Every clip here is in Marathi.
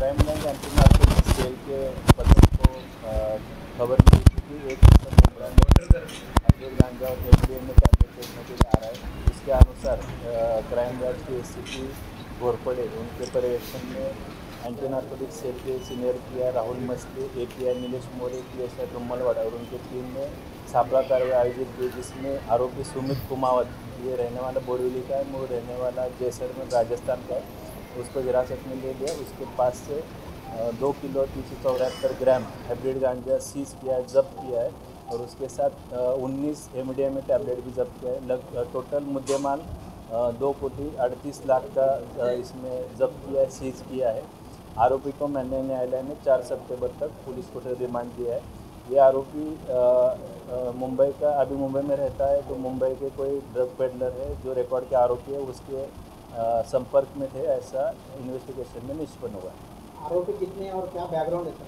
Crime branch anti narcotics cell के पत्र को खबर मिली थी कि एक इंसान मुंबई में हाइब्रिड गांजा और एमडीएमए टैबलेट बेचने के लिए आ रहा है। इसके अनुसार क्राइम ब्रांच के एसीपी घोरपड़े उनके पर्यवेक्षण में एंटी नार्कोटिक्स सेल के senior PI Rahul Maske, API Nilesh More, PSI Rummalwada और उनकी टीम ने छापा कार्रवाई आयोजित की, जिसमें आरोपी सुमित कुमावत, ये रहने वाला बोरीवली का है, मूल रहने वाला जैसलमेर राजस्थान का है, उसको हिरासत में ले लिया। उसके पास से 2 किलो 374 ग्राम हाइब्रिड गांजा सीज किया है, जब्त किया है और उसके साथ 19 एमडीएमए टैबलेट भी जब्त किया है। टोटल मुद्देमाल 2,38,00,000 का इसमें जब्त किया है, सीज किया है। आरोपी को माननीय न्यायालय ने 4 सितंबर तक पुलिस को रिमांड दिया है। ये आरोपी मुंबई का, अभी मुंबई में रहता है, तो मुंबई के कोई ड्रग पेडलर है जो रिकॉर्ड के आरोपी है, उसके संपर्क में थे, ऐसा इन्वेस्टिगेशन में निष्पन्न हुआ है। आरोपी कितने और क्या बैकग्राउंड है सर?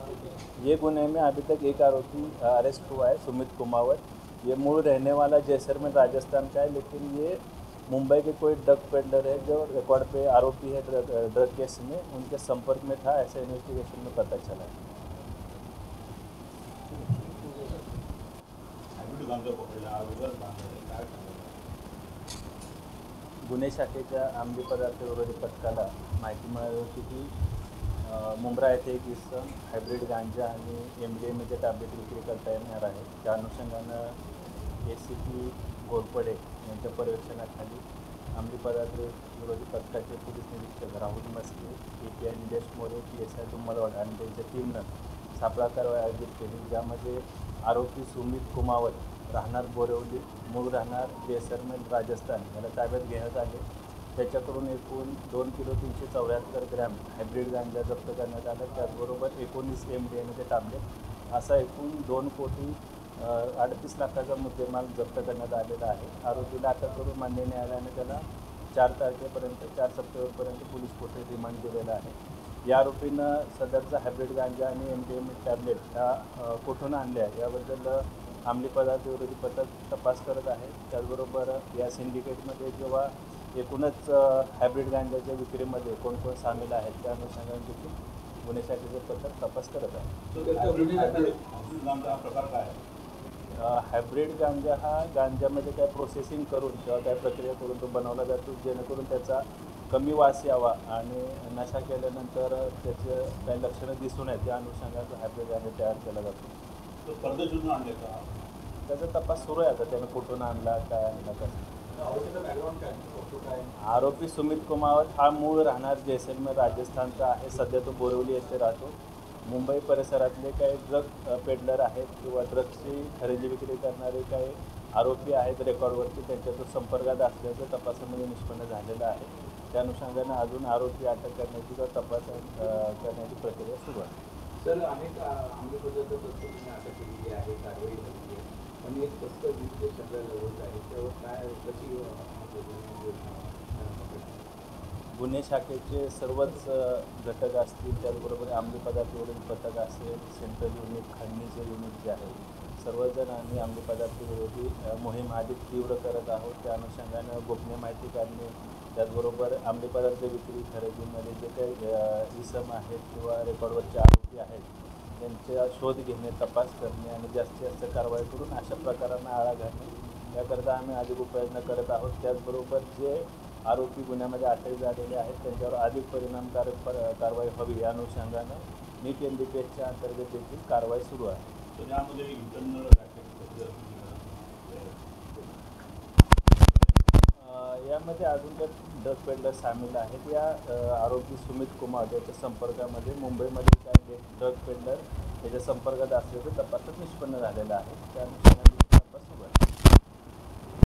ये गुने में अभी तक एक आरोपी अरेस्ट हुआ है, सुमित कुमावत। ये मूल रहने वाला जैसलमेर राजस्थान का है, लेकिन ये मुंबई के कोई ड्रग पेडलर है जो रिकॉर्ड पे आरोपी है ड्रग केस में, उनके संपर्क में था, ऐसा इन्वेस्टिगेशन में पता चला है। गुन्हे शाखेच्या अंमली पदार्थ विरोधी पथकाला माहिती मिळाली होती की मुंब्रा येथे एक इसम हायब्रिड गांजा आणि एमडीएमएचे टॅबलेट विक्री करता येणार आहे। त्या अनुषंगानं एसीपी घोरपडे यांच्या पर्यवेक्षणाखाली अंमली पदार्थ विरोधी पथकाचे पोलीस निरीक्षक राहुल मस्के, एपीआई नीलेश मोरे, पीएसआई रुम्मलवाड़ा आणि त्यांच्या टीमनं छापा कारवाई आयोजित केली, ज्यामध्ये आरोपी सुमित कुमावत राहणार बोरिवली, मूळ राहणार जैसलमेर राजस्थान याला ताब्यात घेण्यात आले। त्याच्याकडून एकूण 2 किलो 374 ग्रॅम हायब्रिड गांजा जप्त करण्यात आला, त्याचबरोबर 19 एमडीएमएचे टॅबलेट, असा एकूण 2,38 लाखाचा मुद्देमाल जप्त करण्यात आलेला आहे। आरोपीला अटक करून माननीय न्यायालयाने त्याला 4 तारखेपर्यंत 4 सप्टेंबरपर्यंत पोलीस कोठडीत रिमांड दिलेला आहे। या आरोपीनं सदरचा हायब्रिड गांजा आणि एमडीएमए टॅबलेट ह्या कुठून आणल्या याबद्दल अंमली पदार्थ विरोधी पथक तपास करत आहे। त्याचबरोबर या सिंडिकेटमध्ये जेव्हा एकूणच हायब्रिड गांजाच्या विक्रीमध्ये कोण कोण सामील आहेत त्या अनुषंगाने देखील गुन्हे शाखेचे पथक तपास करत आहे। हायब्रिड गांजा हा गांजामध्ये काय प्रोसेसिंग करून किंवा काय प्रक्रिया करून तो बनवला जातो, जेणेकरून त्याचा कमी वास यावा आणि नशा केल्यानंतर त्याचे काही लक्षणं दिसून आहेत, त्या अनुषंगाचा हायब्रिड गांजा तयार केला जातो। तो परदेशातून आणले का? त्याचा तपास सुरू आहे, आता त्यानं कुठून आणला, काय आणला, कसं। बॅकग्राऊंड काय? आरोपी सुमित कुमावत हा मूळ राहणार जैसलमेर राजस्थानचा आहे, सध्या तो बोरिवली येथे राहतो। मुंबई परिसरातले काही ड्रग पेडलर आहेत किंवा ड्रग्सची खरेदी विक्री करणारे काही आरोपी आहेत रेकॉर्डवरती, त्यांच्या तो संपर्कात असल्याचं तपासामध्ये निष्पन्न झालेलं आहे। त्या अनुषंगाने अजून आरोपी अटक करण्याची किंवा तपास करण्याची प्रक्रिया सुरू आहे। सर, अनेक अंमली पदार्थ तस्करीने अटक केलेली आहे, कारवाई झाली आहे, पण एक तस्कर विविध सगळ्या जवळ आहे, त्यावर काय कशी गुन्हे शाखेचे सर्वच घटक असतील, त्याचबरोबर अंमली पदार्थ विरोधी पथक असेल, सेंट्रल युनिट, खंडणीचे युनिट जे आहे, सर्वजण आम्ही अंमली पदार्थ विरोधी मोहीम अधिक तीव्र करत आहोत। त्या अनुषंगानं गोपनीय माहिती काढणे, त्याचबरोबर अंमली पदार्थ विक्री खरेदीमध्ये जे काही इसम आहेत किंवा रेकॉर्डवरचे आरोपी आहेत त्यांचा शोध घेणे, तपास करणे आणि जास्तीत जास्त कारवाई करून अशा प्रकारांना आळा घालणे याकरता आम्ही अधिक उपाययोजना करत आहोत। त्याचबरोबर जे आरोपी गुन्ह्यामध्ये अटक झालेले आहेत त्यांच्यावर अधिक परिणामकारक कारवाई व्हावी या अनुषंगानं नीट एनडीपीएसच्या अंतर्गत देखील कारवाई सुरू आहे। त्यामध्ये यामध्ये अजून काही ड्रग पेडलर सामील आहेत। या आरोपी सुमित कुमार याच्या संपर्कामध्ये मुंबईमध्ये काही ड्रग पेडलर याच्या संपर्कात असल्याचं तपासात निष्पन्न झालेलं आहे। त्या अनुषंगाने